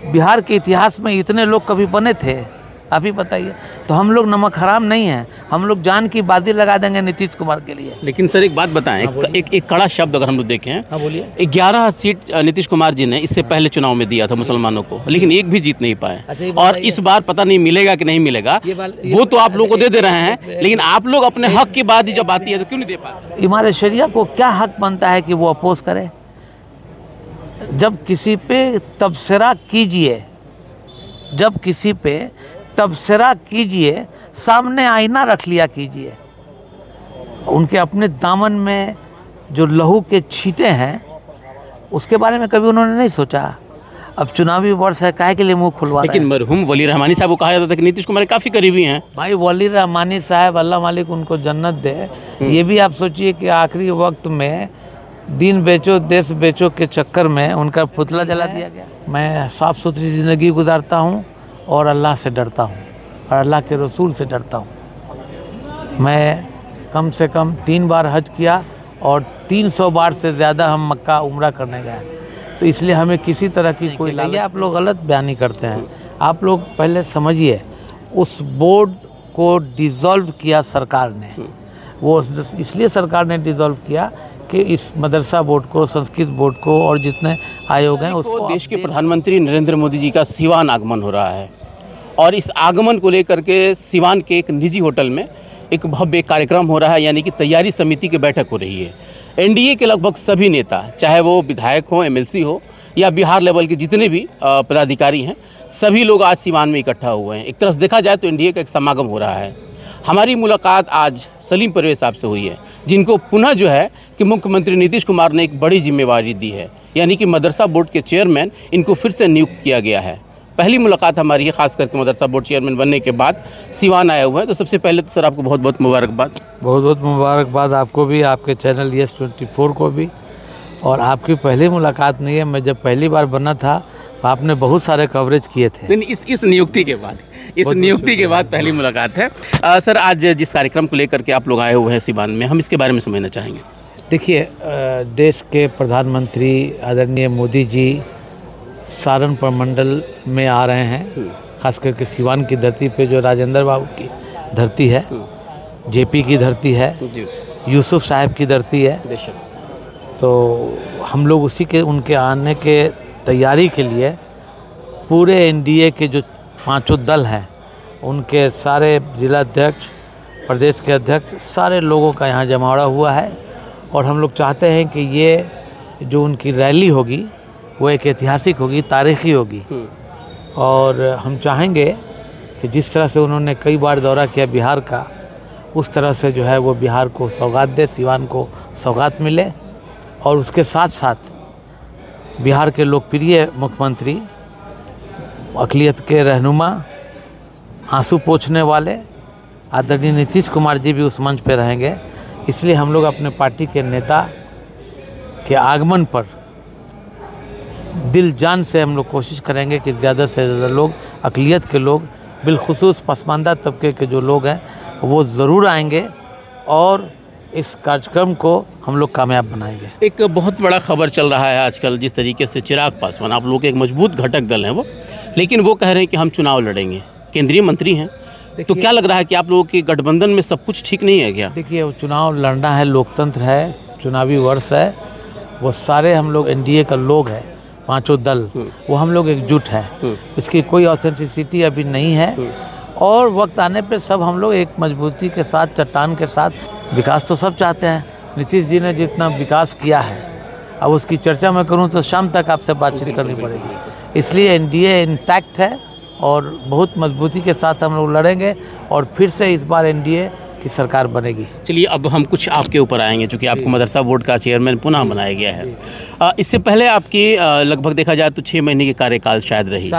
बिहार के इतिहास में इतने लोग कभी बने थे? आप ही बताइए। तो हम लोग नमक हराम नहीं हैं, हम लोग जान की बाजी लगा देंगे नीतीश कुमार के लिए। लेकिन सर एक बात बताएं, एक कड़ा शब्द अगर हम लोग देखें, हाँ बोलिए। 11 सीट नीतीश कुमार जी ने इससे पहले चुनाव में दिया था मुसलमानों को, लेकिन एक भी जीत नहीं पाए। और इस बार पता नहीं मिलेगा कि नहीं मिलेगा, वो तो आप लोगों को दे रहे हैं, लेकिन आप लोग अपने हक की बात जब आती है तो क्यों नहीं दे पाते? इमाम शरिया को क्या हक बनता है कि वो अपोज करे? जब किसी पे तबसरा कीजिए, जब किसी पे तबसरा कीजिए, सामने आईना रख लिया कीजिए। उनके अपने दामन में जो लहू के छींटे हैं, उसके बारे में कभी उन्होंने नहीं सोचा। अब चुनावी वर्ष है, काहे के लिए मुंह खुलवा रहे हैं? लेकिन मरहूम वली रहमानी साहब को कहा जाता था कि नीतीश कुमार काफ़ी करीबी हैं। भाई वली रहमानी साहब, अल्लाह मालिक उनको जन्नत दे। ये भी आप सोचिए कि आखिरी वक्त में दीन बेचो देश बेचो के चक्कर में उनका पुतला जला दिया गया। मैं साफ़ सुथरी ज़िंदगी गुजारता हूँ और अल्लाह से डरता हूँ और अल्लाह के रसूल से डरता हूँ। मैं कम से कम 3 बार हज किया और 300 बार से ज़्यादा हम मक्का उम्रा करने गए। तो इसलिए हमें किसी तरह की कोई लालच, आप लोग गलत बयानी करते हैं। आप लोग पहले समझिए, उस बोर्ड को डिज़ोल्व किया सरकार ने। वो इसलिए सरकार ने डिज़ोल्व किया कि इस मदरसा बोर्ड को, संस्कृत बोर्ड को और जितने आयोग हैं उसको। देश के प्रधानमंत्री नरेंद्र मोदी जी का सिवान आगमन हो रहा है और इस आगमन को लेकर के सिवान के एक निजी होटल में एक भव्य कार्यक्रम हो रहा है, यानी कि तैयारी समिति की बैठक हो रही है। एनडीए के लगभग सभी नेता, चाहे वो विधायक हो, एमएलसी हो या बिहार लेवल के जितने भी पदाधिकारी हैं, सभी लोग आज सिवान में इकट्ठा हुए हैं। एक तरह से देखा जाए तो एनडीए का एक समागम हो रहा है। हमारी मुलाकात आज सलीम परवेज साहब से हुई है, जिनको पुनः जो है कि मुख्यमंत्री नीतीश कुमार ने एक बड़ी जिम्मेवारी दी है, यानी कि मदरसा बोर्ड के चेयरमैन इनको फिर से नियुक्त किया गया है। पहली मुलाकात हमारी है, खास करके मदरसा बोर्ड चेयरमैन बनने के बाद सिवान आए हुए हैं। तो सबसे पहले तो सर आपको बहुत बहुत मुबारकबाद। बहुत बहुत मुबारकबाद आपको भी, आपके चैनल YES24 को भी। और आपकी पहली मुलाकात नहीं है, मैं जब पहली बार बना था तो आपने बहुत सारे कवरेज किए थे। नहीं, इस नियुक्ति के बाद, इस नियुक्ति के बाद पहली मुलाकात है। सर आज जिस कार्यक्रम को लेकर के आप लोग आए हुए हैं सिवान में, हम इसके बारे में समझना चाहेंगे। देखिए, देश के प्रधानमंत्री आदरणीय मोदी जी सारण प्रमंडल में आ रहे हैं, खास करके सिवान की धरती पे, जो राजेंद्र बाबू की धरती है, जेपी की धरती है, यूसुफ साहब की धरती है। तो हम लोग उसी के, उनके आने के तैयारी के लिए पूरे एनडीए के जो 5 दल हैं, उनके सारे जिलाध्यक्ष, प्रदेश के अध्यक्ष, सारे लोगों का यहाँ जमावड़ा हुआ है। और हम लोग चाहते हैं कि ये जो उनकी रैली होगी वो एक ऐतिहासिक होगी, तारीखी होगी। और हम चाहेंगे कि जिस तरह से उन्होंने कई बार दौरा किया बिहार का, उस तरह से जो है वो बिहार को सौगात दे, सिवान को सौगात मिले। और उसके साथ साथ बिहार के लोकप्रिय मुख्यमंत्री, अक़लियत के रहनुमा, आंसू पोंछने वाले आदरणीय नीतीश कुमार जी भी उस मंच पे रहेंगे। इसलिए हम लोग अपने पार्टी के नेता के आगमन पर दिल जान से हम लोग कोशिश करेंगे कि ज़्यादा से ज़्यादा लोग, अक़लियत के लोग, बिलखुसूस पसमानदा तबके के जो लोग हैं, वो ज़रूर आएंगे और इस कार्यक्रम को हम लोग कामयाब बनाएंगे। एक बहुत बड़ा खबर चल रहा है आजकल, जिस तरीके से चिराग पासवान, आप लोगों के एक मजबूत घटक दल हैं वो, लेकिन वो कह रहे हैं कि हम चुनाव लड़ेंगे, केंद्रीय मंत्री हैं। तो क्या लग रहा है कि आप लोगों के गठबंधन में सब कुछ ठीक नहीं है क्या? देखिए, वो चुनाव लड़ना है, लोकतंत्र है, चुनावी वर्ष है, वो सारे हम लोग एनडीए का लोग हैं, 5 दल, वो हम लोग एकजुट हैं। इसकी कोई ऑथेंटिसिटी अभी नहीं है और वक्त आने पे सब हम लोग एक मजबूती के साथ, चट्टान के साथ, विकास तो सब चाहते हैं। नीतीश जी ने जितना विकास किया है, अब उसकी चर्चा मैं करूं तो शाम तक आपसे बातचीत करनी पड़ेगी। इसलिए एनडीए इंटैक्ट है और बहुत मजबूती के साथ हम लोग लड़ेंगे और फिर से इस बार एनडीए की सरकार बनेगी। चलिए, अब हम कुछ आपके ऊपर आएंगे, क्योंकि आपको मदरसा बोर्ड का चेयरमैन पुनः बनाया गया है। इससे पहले आपकी लगभग देखा जाए तो 6 महीने की कार्यकाल शायद रही,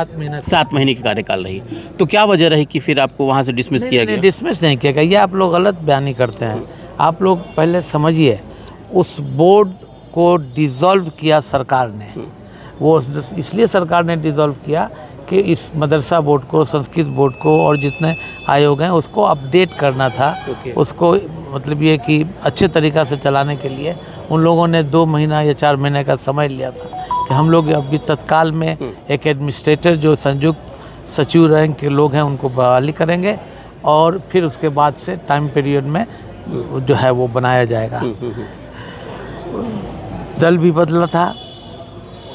7 महीने की कार्यकाल रही। तो क्या वजह रही कि फिर आपको वहाँ से डिसमिस किया गया? डिसमिस नहीं किया गया, ये आप लोग गलत बयानी करते हैं। आप लोग पहले समझिए, उस बोर्ड को डिज़ोल्व किया सरकार ने। वो इसलिए सरकार ने डिज़ोल्व किया कि इस मदरसा बोर्ड को, संस्कृत बोर्ड को और जितने आयोग हैं उसको अपडेट करना था। उसको मतलब ये कि अच्छे तरीक़ा से चलाने के लिए उन लोगों ने 2 महीना या 4 महीने का समय लिया था कि हम लोग अभी तत्काल में एक एडमिनिस्ट्रेटर जो संयुक्त सचिव रैंक के लोग हैं उनको बहाली करेंगे और फिर उसके बाद से टाइम पीरियड में जो है वो बनाया जाएगा। दल भी बदला था,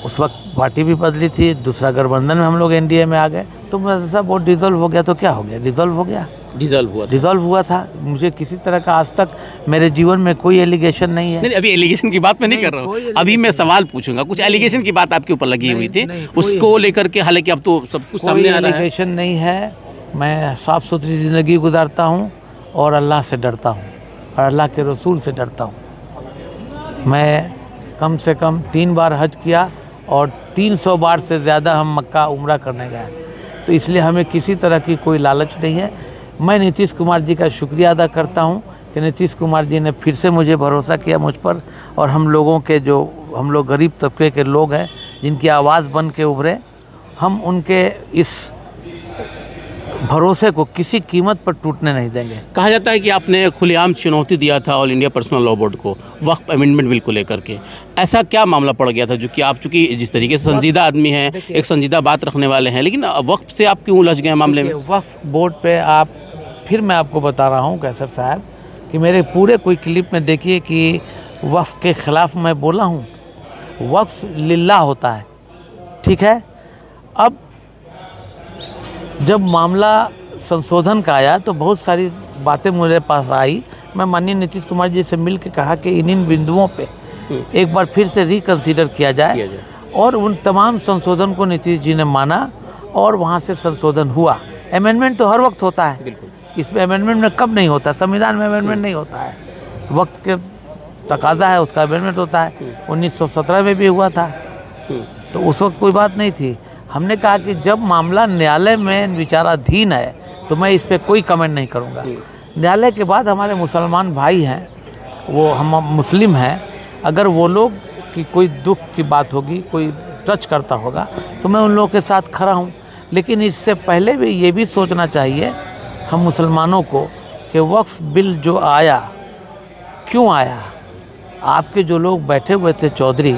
उस वक्त पार्टी भी बदली थी, दूसरा गठबंधन में हम लोग एनडीए में आ गए, तो सब वो डिज़ोल्व हो गया। तो क्या हो गया? डिज़ोल्व हो गया, डिज़ोल्व हुआ था। मुझे किसी तरह का आज तक मेरे जीवन में कोई एलिगेशन नहीं है। नहीं, अभी एलिगेशन की बात मैं नहीं कर रहा हूँ, अभी मैं सवाल पूछूंगा। कुछ एलिगेशन की बात आपके ऊपर लगी हुई थी, उसको लेकर के, हालांकि अब तो सब कुछ सामने आ रहा है। एलिगेशन नहीं है, मैं साफ़ सुथरी ज़िंदगी गुजारता हूँ और अल्लाह से डरता हूँ और अल्लाह के रसूल से डरता हूँ। मैं कम से कम 3 बार हज किया और 300 बार से ज़्यादा हम मक्का उम्रा करने गए, तो इसलिए हमें किसी तरह की कोई लालच नहीं है। मैं नीतीश कुमार जी का शुक्रिया अदा करता हूं कि नीतीश कुमार जी ने फिर से मुझे भरोसा किया मुझ पर, और हम लोग गरीब तबके के लोग हैं जिनकी आवाज़ बन के उभरे, हम उनके इस भरोसे को किसी कीमत पर टूटने नहीं देंगे। कहा जाता है कि आपने खुलेआम चुनौती दिया था all India personal law board को वक्फ अमेंडमेंट बिल को लेकर के, ऐसा क्या मामला पड़ गया था जो कि आप चूंकि जिस तरीके से संजीदा आदमी हैं, एक संजीदा बात रखने वाले हैं, लेकिन वक्फ से आप क्यों उलझ गए मामले में? वक्फ बोर्ड पे फिर मैं आपको बता रहा हूँ कैसर साहब कि मेरे पूरे कोई क्लिप में देखिए कि वक्फ के ख़िलाफ़ मैं बोला हूँ। वक्फ लिल्लाह होता है, ठीक है। अब जब मामला संशोधन का आया तो बहुत सारी बातें मेरे पास आई। मैं माननीय नीतीश कुमार जी से मिल के कहा कि इन बिंदुओं पे एक बार फिर से रिकंसीडर किया जाए और उन तमाम संशोधन को नीतीश जी ने माना और वहाँ से संशोधन हुआ। अमेंडमेंट तो हर वक्त होता है, इसमें अमेंडमेंट में कब नहीं होता? संविधान में अमेंडमेंट नहीं होता है, वक्त के तकाजा है उसका अमेंडमेंट होता है। 1917 में भी हुआ था, तो उस वक्त कोई बात नहीं थी। हमने कहा कि जब मामला न्यायालय में विचाराधीन है तो मैं इस पर कोई कमेंट नहीं करूँगा। न्यायालय के बाद हमारे मुसलमान भाई हैं, वो हम मुस्लिम हैं, अगर वो लोग की कोई दुख की बात होगी, कोई टच करता होगा तो मैं उन लोगों के साथ खड़ा हूँ। लेकिन इससे पहले भी ये भी सोचना चाहिए हम मुसलमानों को कि वक्फ बिल जो आया क्यों आया? आपके जो लोग बैठे हुए थे चौधरी,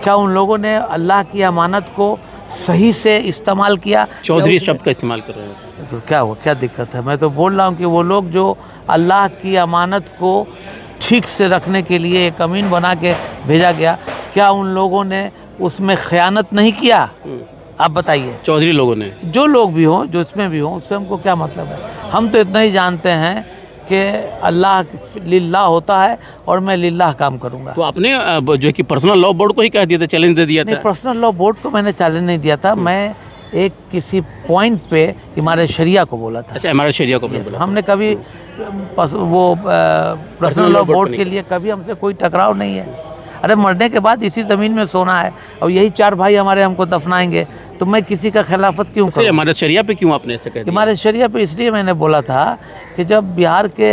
क्या उन लोगों ने अल्लाह की अमानत को सही से इस्तेमाल किया? चौधरी शब्द का इस्तेमाल कर रहे हैं तो क्या हुआ? क्या दिक्कत है? मैं तो बोल रहा हूँ कि वो लोग जो अल्लाह की अमानत को ठीक से रखने के लिए एक अमीन बना के भेजा गया, क्या उन लोगों ने उसमें खयानत नहीं किया? आप बताइए। चौधरी लोगों ने, जो लोग भी हों, जो इसमें भी हों, उससे हमको क्या मतलब है? हम तो इतना ही जानते हैं कि अल्लाह लिल्लाह होता है और मैं लिल्लाह काम करूंगा। तो आपने जो है कि पर्सनल लॉ बोर्ड को ही कह दिया था, चैलेंज दे दिया था? नहीं, पर्सनल लॉ बोर्ड को मैंने चैलेंज नहीं दिया था, मैं एक किसी पॉइंट पे इमारत शरिया को बोला था। अच्छा, इमारत शरिया को बोला। हमने कभी वो पर्सनल लॉ बोर्ड के लिए कभी हमसे कोई टकराव नहीं है। अरे मरने के बाद इसी ज़मीन में सोना है और यही 4 भाई हमारे हमको दफनाएंगे, तो मैं किसी का खिलाफत क्यों करूं? इमारत शरिया पे क्यों आपने ऐसा कह दिया? इमारत शरिया पे इसलिए मैंने बोला था कि जब बिहार के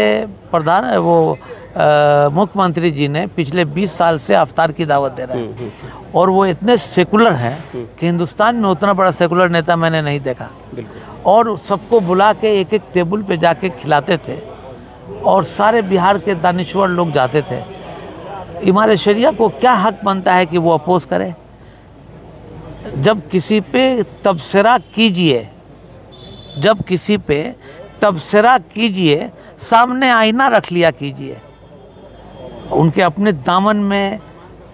मुख्यमंत्री जी ने पिछले 20 साल से अफ्तार की दावत दे रहे हैं और वो इतने सेकुलर हैं कि हिंदुस्तान में उतना बड़ा सेकुलर नेता मैंने नहीं देखा, और सबको बुला के एक टेबल पे जाके खिलाते थे और सारे बिहार के दानिश्वर लोग जाते थे। इमारत शरिया को क्या हक बनता है कि वो अपोज करे? जब किसी पे तबसरा कीजिए, जब किसी पे तबसरा कीजिए, सामने आईना रख लिया कीजिए। उनके अपने दामन में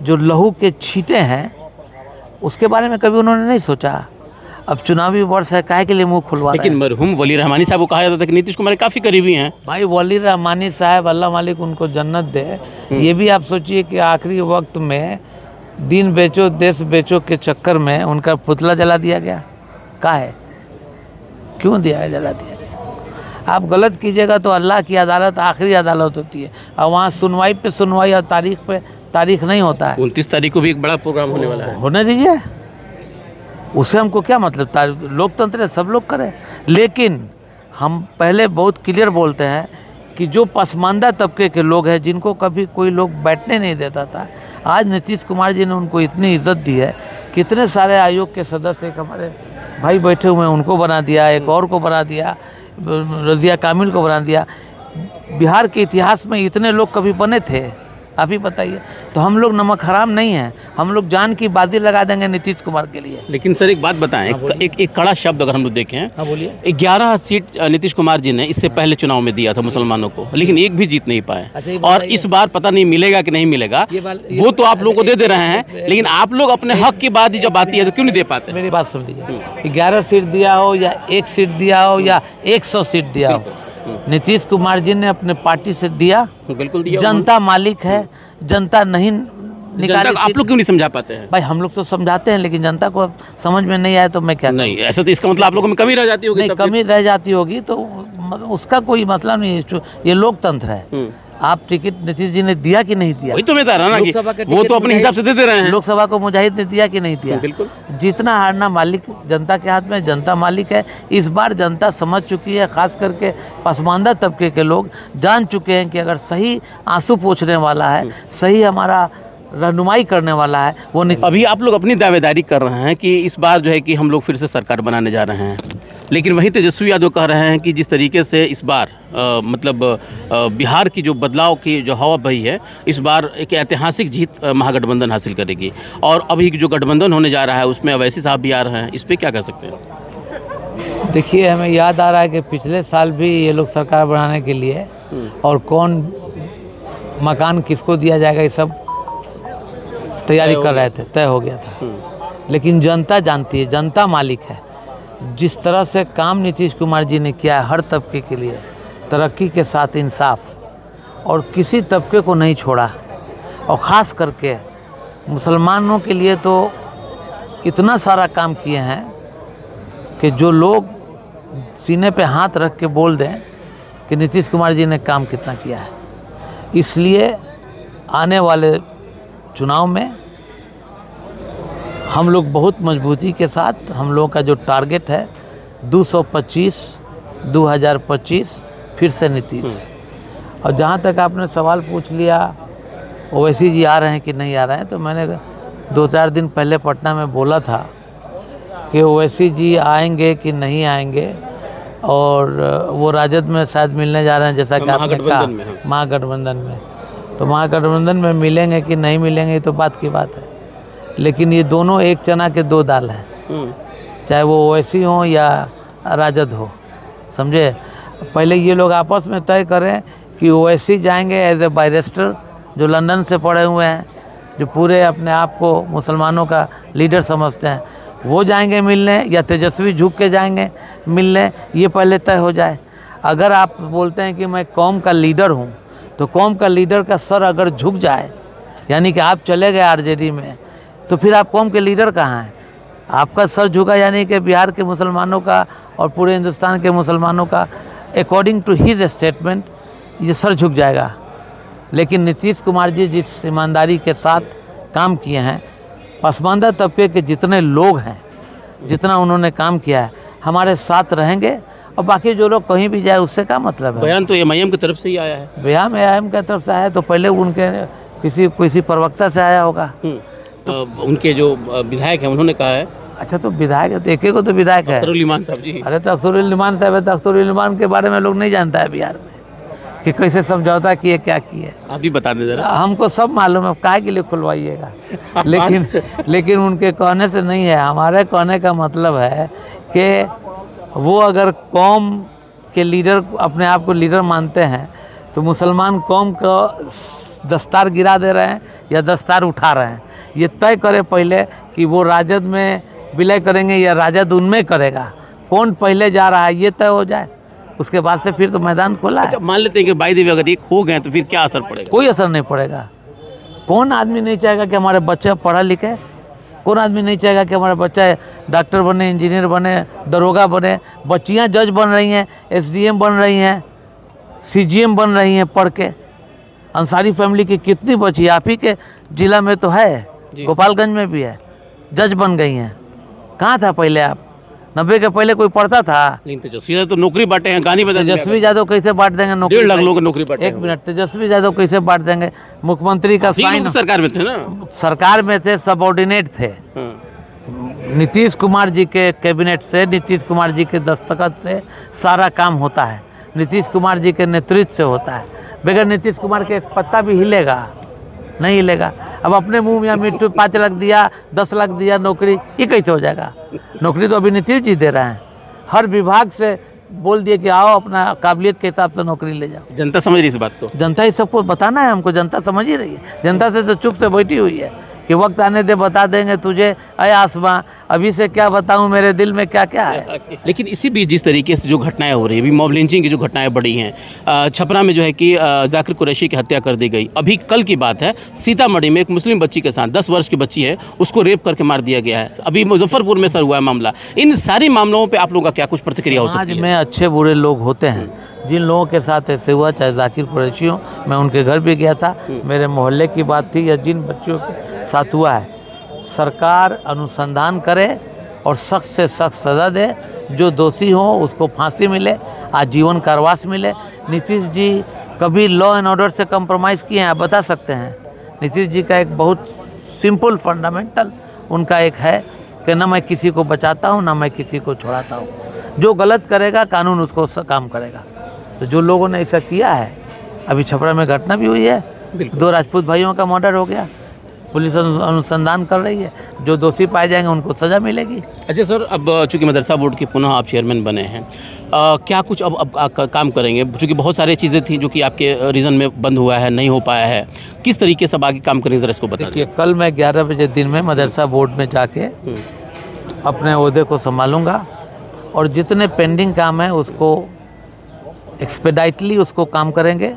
जो लहू के छींटे हैं उसके बारे में कभी उन्होंने नहीं सोचा। अब चुनावी वर्ष है, काहे के लिए मुंह खुलवा रहे हैं? लेकिन मरहूम वली रहमानी साहब को कहा जाता था कि नीतीश कुमार काफ़ी करीबी हैं। भाई वली रहमानी साहब, अल्लाह मालिक उनको जन्नत दे। ये भी आप सोचिए कि आखिरी वक्त में दीन बेचो देश बेचो के चक्कर में उनका पुतला जला दिया गया। काहे? क्यों दिया है? जला दिया गया। आप गलत कीजिएगा तो अल्लाह की अदालत आखिरी अदालत होती है और वहाँ सुनवाई पे सुनवाई और तारीख पे तारीख नहीं होता है। 29 तारीख को भी एक बड़ा प्रोग्राम होने वाला है। होने दीजिए, उससे हमको क्या मतलब? लोकतंत्र है, सब लोग करें। लेकिन हम पहले बहुत क्लियर बोलते हैं कि जो पसमानदा तबके के लोग हैं, जिनको कभी कोई लोग बैठने नहीं देता था, आज नीतीश कुमार जी ने उनको इतनी इज्जत दी है। कितने सारे आयोग के सदस्य, एक हमारे भाई बैठे हुए हैं, उनको बना दिया, एक और को बना दिया, रज़िया कामिल को बना दिया। बिहार के इतिहास में इतने लोग कभी बने थे? आप ही बताइए। तो हम लोग नमक हराम नहीं हैं, हम लोग जान की बाजी लगा देंगे नीतीश कुमार के लिए। लेकिन सर एक बात बताएं, एक कड़ा शब्द अगर हम लोग देखें, हाँ बोलिए। 11 सीट नीतीश कुमार जी ने इससे पहले चुनाव में दिया था मुसलमानों को, लेकिन एक भी जीत नहीं पाए। अच्छा, और इस बार पता नहीं मिलेगा कि नहीं मिलेगा, वो तो आप लोगों को दे रहे हैं, लेकिन आप लोग अपने हक की बात जब आती है तो क्यों नहीं दे पाते? मेरी बात सुन लीजिए, 11 सीट दिया हो या 1 सीट दिया हो या 100 सीट दिया हो, नीतीश कुमार जी ने अपने पार्टी से दिया। बिल्कुल दिया। जनता मालिक है, जनता नहीं निकाली। आप लोग क्यों नहीं समझा पाते हैं? भाई हम लोग तो समझाते हैं, लेकिन जनता को समझ में नहीं आए तो मैं क्या नहीं, ऐसा तो इसका मतलब आप लोगों में कमी रह जाती होगी। नहीं, कमी रह जाती होगी तो उसका कोई मतलब नहीं है, ये लोकतंत्र है। आप टिकट नीतीश जी ने दिया कि नहीं दिया? वही तो मैं बता रहा ना कि वो तो अपने हिसाब से दे रहे हैं। लोकसभा को मुजाहिद ने दिया कि नहीं दिया? बिल्कुल। जीतना हारना मालिक जनता के हाथ में, जनता मालिक है। इस बार जनता समझ चुकी है, खास करके पसमानदा तबके के लोग जान चुके हैं कि अगर सही आंसू पोंछने वाला है, सही हमारा रहनुमाई करने वाला है वो नहीं। अभी आप लोग अपनी दावेदारी कर रहे हैं कि इस बार जो है कि हम लोग फिर से सरकार बनाने जा रहे हैं, लेकिन वहीं तेजस्वी यादव कह रहे हैं कि जिस तरीके से इस बार बिहार की जो बदलाव की जो हवा बही है, इस बार एक ऐतिहासिक जीत महागठबंधन हासिल करेगी। और अभी जो गठबंधन होने जा रहा है उसमें अवैसी साहब भी आ रहे हैं, इस पर क्या कह सकते हैं? देखिए, हमें याद आ रहा है कि पिछले साल भी ये लोग सरकार बनाने के लिए और कौन मकान किसको दिया जाएगा ये सब तैयारी कर रहे थे, तय हो गया था। लेकिन जनता जानती है, जनता मालिक है। जिस तरह से काम नीतीश कुमार जी ने किया है हर तबके के लिए, तरक्की के साथ इंसाफ, और किसी तबके को नहीं छोड़ा, और ख़ास करके मुसलमानों के लिए तो इतना सारा काम किए हैं कि जो लोग सीने पे हाथ रख के बोल दें कि नीतीश कुमार जी ने काम कितना किया है। इसलिए आने वाले चुनाव में हम लोग बहुत मजबूती के साथ, हम लोगों का जो टारगेट है 2025 फिर से नीतीश। और जहाँ तक आपने सवाल पूछ लिया ओवैसी जी आ रहे हैं कि नहीं आ रहे हैं, तो मैंने 2-4 दिन पहले पटना में बोला था कि ओवैसी जी आएंगे कि नहीं आएंगे, और वो राजद में शायद मिलने जा रहे हैं, जैसा कि आपने कहा महागठबंधन में। तो महागठबंधन में मिलेंगे कि नहीं मिलेंगे तो बात की बात है, लेकिन ये दोनों एक चना के 2 दाल हैं, चाहे वो ओवैसी हो या राजद हो, समझे। पहले ये लोग आपस में तय करें कि ओवैसी जाएंगे एज ए बैरिस्टर, जो लंदन से पढ़े हुए हैं, जो पूरे अपने आप को मुसलमानों का लीडर समझते हैं, वो जाएंगे मिलने, या तेजस्वी झुक के जाएंगे मिलने, ये पहले तय हो जाए। अगर आप बोलते हैं कि मैं कौम का लीडर हूँ, तो कौम का लीडर का सर अगर झुक जाए, यानी कि आप चले गए आरजेडी में, तो फिर आप कौम के लीडर कहाँ हैं? आपका सर झुका यानी कि बिहार के मुसलमानों का और पूरे हिंदुस्तान के मुसलमानों का अकॉर्डिंग टू हिज स्टेटमेंट ये सर झुक जाएगा। लेकिन नीतीश कुमार जी जिस ईमानदारी के साथ काम किए हैं, पसमानदा तबके के जितने लोग हैं, जितना उन्होंने काम किया है, हमारे साथ रहेंगे। और बाकी जो लोग कहीं भी जाए उससे क्या मतलब है? बयान तो एमआईएम की तरफ से ही आया है। बयान एमआईएम की तरफ से आया तो पहले उनके किसी प्रवक्ता से आया होगा। तो उनके जो विधायक हैं उन्होंने कहा है। अच्छा, तो विधायक है तो एक को तो विधायक है अख्तरुल इमान साहब जी। अरे तो अख्तरुल इमान साहब है, तो अख्तरुल इमान के बारे में लोग नहीं जानता है बिहार में कि कैसे समझौता किए, क्या किए। आप भी बता दें जरा। हमको सब मालूम है, काहे के लिए खुलवाइएगा। लेकिन उनके कहने से नहीं है, हमारे कहने का मतलब है कि वो अगर कौम के लीडर अपने आप को लीडर मानते हैं, तो मुसलमान कौम को दस्तार गिरा दे रहे हैं या दस्तार उठा रहे हैं, ये तय करे पहले कि वो राजद में विलय करेंगे या राजद उनमें करेगा। कौन पहले जा रहा है ये तय हो जाए, उसके बाद से फिर तो मैदान खोला है। अच्छा, मान लेते हैं कि बाय द वे अगर एक हो गए तो फिर क्या असर पड़ेगा? कोई असर नहीं पड़ेगा। कौन आदमी नहीं चाहेगा कि हमारे बच्चे पढ़ा लिखे? कौन आदमी नहीं चाहेगा कि हमारे बच्चा डॉक्टर बने, इंजीनियर बने, दरोगा बने? बच्चियां जज बन रही हैं, एसडीएम बन रही हैं, सीजीएम बन रही हैं पढ़ के। अंसारी फैमिली की कितनी बच्ची, आप ही के जिला में तो है, गोपालगंज में भी है, जज बन गई हैं। कहाँ था पहले आप? 90 के पहले कोई पढ़ता था? नहीं, तेजस्वी तो नौकरी बांटे हैं, गानी बजा। तेजस्वी यादव कैसे बांट देंगे नौकरी? 1.5 लाख लोगों को नौकरी बांटे। 1 मिनट, तेजस्वी यादव कैसे बांट देंगे? मुख्यमंत्री का साइन, सरकार में थे ना, सरकार में थे, सबऑर्डिनेट थे। नीतीश कुमार जी के कैबिनेट से, नीतीश कुमार जी के दस्तखत से सारा काम होता है, नीतीश कुमार जी के नेतृत्व से होता है। बगैर नीतीश कुमार के एक पत्ता भी हिलेगा नहीं हिलेगा। अब अपने मुंह में मिट्टू 5 लाख दिया, 10 लाख दिया नौकरी, ये कैसे हो जाएगा? नौकरी तो अभी नीतीश जी दे रहे हैं। हर विभाग से बोल दिए कि आओ अपना काबिलियत के हिसाब से नौकरी ले जाओ। जनता समझ रही इस बात को? जनता ही सबको बताना है हमको, जनता समझ ही रही है। जनता से तो चुप से बैठी हुई है कि वक्त आने दे बता देंगे तुझे, अय आसमां अभी से क्या बताऊं मेरे दिल में क्या क्या है। लेकिन इसी बीच जिस तरीके से जो घटनाएं हो रही है, अभी मॉब लिंचिंग की जो घटनाएं बढ़ी हैं, छपरा में जो है कि जाकिर कुरैशी की हत्या कर दी गई। अभी कल की बात है, सीतामढ़ी में एक मुस्लिम बच्ची के साथ 10 वर्ष की बच्ची है, उसको रेप करके मार दिया गया है। अभी मुजफ्फरपुर में सर हुआ है मामला। इन सारी मामलों पर आप लोगों का क्या कुछ प्रतिक्रिया हो सकती है? समाज में अच्छे बुरे लोग होते हैं, जिन लोगों के साथ ऐसे हुआ, चाहे जाकिर कुरैशी हो, मैं उनके घर भी गया था, मेरे मोहल्ले की बात थी, या जिन बच्चों के साथ हुआ है, सरकार अनुसंधान करे और सख्त से सख्त सज़ा दे। जो दोषी हो उसको फांसी मिले, आजीवन कारावास मिले। नीतीश जी कभी लॉ एंड ऑर्डर से कंप्रोमाइज़ किए हैं, आप बता सकते हैं? नीतीश जी का एक बहुत सिंपल फंडामेंटल उनका एक है कि ना मैं किसी को बचाता हूँ, ना मैं किसी को छोड़ाता हूँ। जो गलत करेगा कानून उसको काम करेगा। तो जो लोगों ने ऐसा किया है, अभी छपरा में घटना भी हुई है, 2 राजपूत भाइयों का मर्डर हो गया, पुलिस अनुसंधान कर रही है, जो दोषी पाए जाएंगे उनको सज़ा मिलेगी। अच्छा सर, अब चूंकि मदरसा बोर्ड के पुनः आप चेयरमैन बने हैं, क्या कुछ अब काम करेंगे? चूँकि बहुत सारी चीज़ें थी जो कि आपके रीज़न में बंद हुआ है, नहीं हो पाया है, किस तरीके से अब आगे काम करेंगे ज़रा इसको बता दीजिए। कल मैं 11 बजे दिन में मदरसा बोर्ड में जाके अपने ओहदे को संभालूंगा और जितने पेंडिंग काम है उसको एक्सपेडाइटली उसको काम करेंगे,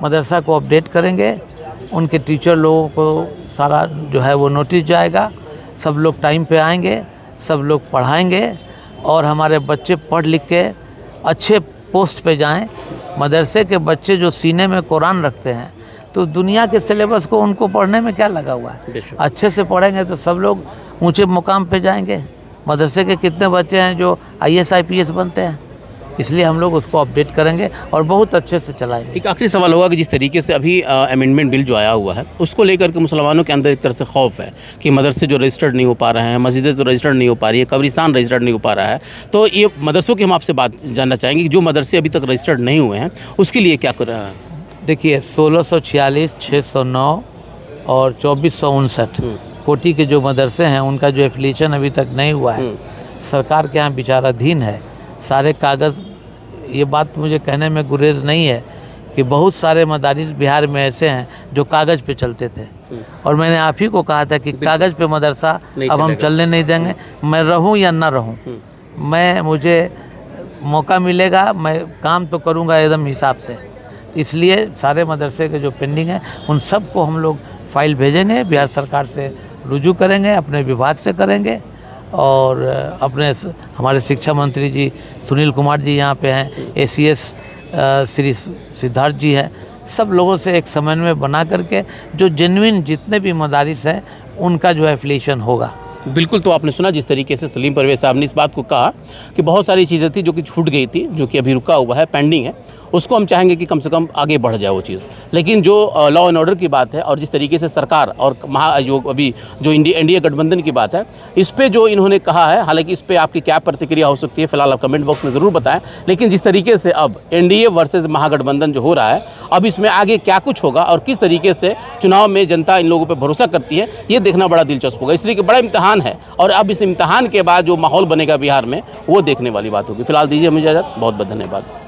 मदरसा को अपडेट करेंगे, उनके टीचर लोगों को सारा जो है वो नोटिस जाएगा, सब लोग टाइम पे आएंगे, सब लोग पढ़ाएंगे और हमारे बच्चे पढ़ लिख के अच्छे पोस्ट पे जाएं। मदरसे के बच्चे जो सीने में कुरान रखते हैं, तो दुनिया के सिलेबस को उनको पढ़ने में क्या लगा हुआ है? अच्छे से पढ़ेंगे तो सब लोग ऊंचे मुकाम पे जाएंगे। मदरसे के कितने बच्चे हैं जो IAS IPS बनते हैं, इसलिए हम लोग उसको अपडेट करेंगे और बहुत अच्छे से चलाएंगे। एक आखिरी सवाल होगा कि जिस तरीके से अभी अमेंडमेंट बिल जो आया हुआ है, उसको लेकर के मुसलमानों के अंदर एक तरह से खौफ है कि मदरसे जो रजिस्टर्ड नहीं हो पा रहे हैं, मस्जिदें जो रजिस्टर्ड नहीं हो पा रही है, कब्रिस्तान रजिस्टर्ड नहीं हो पा रहा है, तो ये मदरसों की हम आपसे बात जानना चाहेंगे कि जो मदरसे अभी तक रजिस्टर्ड नहीं हुए हैं उसके लिए क्या कर रहा है? देखिए 1646, 609 और 2459 कोटि के जो मदरसे हैं उनका जो एफिलिएशन अभी तक नहीं हुआ है, सरकार के यहाँ विचाराधीन है। सारे कागज़, ये बात मुझे कहने में गुरेज नहीं है कि बहुत सारे मदारिस बिहार में ऐसे हैं जो कागज़ पे चलते थे, और मैंने आप ही को कहा था कि कागज़ पे मदरसा अब हम चलने नहीं देंगे। मैं रहूं या ना रहूं, मुझे मौका मिलेगा, मैं काम तो करूंगा एकदम हिसाब से। इसलिए सारे मदरसे के जो पेंडिंग है उन सब को हम लोग फाइल भेजेंगे, बिहार सरकार से रुजू करेंगे, अपने विभाग से करेंगे, और अपने हमारे शिक्षा मंत्री जी सुनील कुमार जी यहाँ पे हैं, ACS श्री सिद्धार्थ जी हैं, सब लोगों से एक समन्वय बना करके जो जेन्युइन जितने भी मदारिस हैं उनका जो एफिलिएशन होगा। बिल्कुल, तो आपने सुना जिस तरीके से सलीम परवेज साहब ने इस बात को कहा कि बहुत सारी चीज़ें थी जो कि छूट गई थी, जो कि अभी रुका हुआ है, पेंडिंग है, उसको हम चाहेंगे कि कम से कम आगे बढ़ जाए वो चीज़। लेकिन जो लॉ एंड ऑर्डर की बात है और जिस तरीके से सरकार और जो एनडीए गठबंधन की बात है, इस पर जो इन्होंने कहा है, हालांकि इस पर आपकी क्या प्रतिक्रिया हो सकती है फिलहाल आप कमेंट बॉक्स में ज़रूर बताएं। लेकिन जिस तरीके से अब एनडीए वर्सेस महागठबंधन जो हो रहा है, अब इसमें आगे क्या कुछ होगा और किस तरीके से चुनाव में जनता इन लोगों पर भरोसा करती है, ये देखना बड़ा दिलचस्प होगा। इसलिए कि बड़ा इम्तहान है और अब इस इम्तहान के बाद जो माहौल बनेगा बिहार में, वो देखने वाली बात होगी। फिलहाल दीजिए मुझे इजाज़त, बहुत बहुत धन्यवाद।